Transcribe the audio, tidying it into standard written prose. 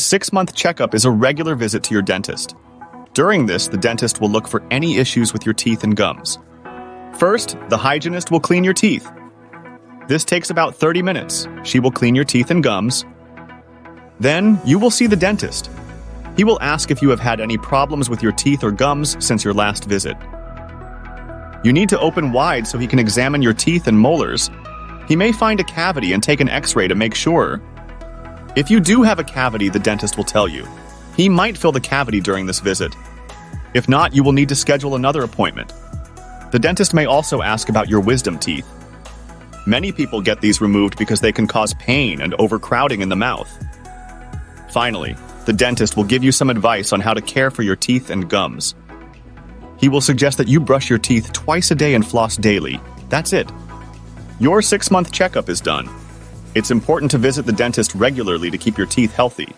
6-month checkup is a regular visit to your dentist. During this, the dentist will look for any issues with your teeth and gums. First, the hygienist will clean your teeth. This takes about 30 minutes. She will clean your teeth and gums. Then, you will see the dentist. He will ask if you have had any problems with your teeth or gums since your last visit. You need to open wide so he can examine your teeth and molars. He may find a cavity and take an X-ray to make sure. If you do have a cavity, the dentist will tell you. He might fill the cavity during this visit. If not, you will need to schedule another appointment. The dentist may also ask about your wisdom teeth. Many people get these removed because they can cause pain and overcrowding in the mouth. Finally, the dentist will give you some advice on how to care for your teeth and gums. He will suggest that you brush your teeth twice a day and floss daily. That's it. Your 6-month checkup is done. It's important to visit the dentist regularly to keep your teeth healthy.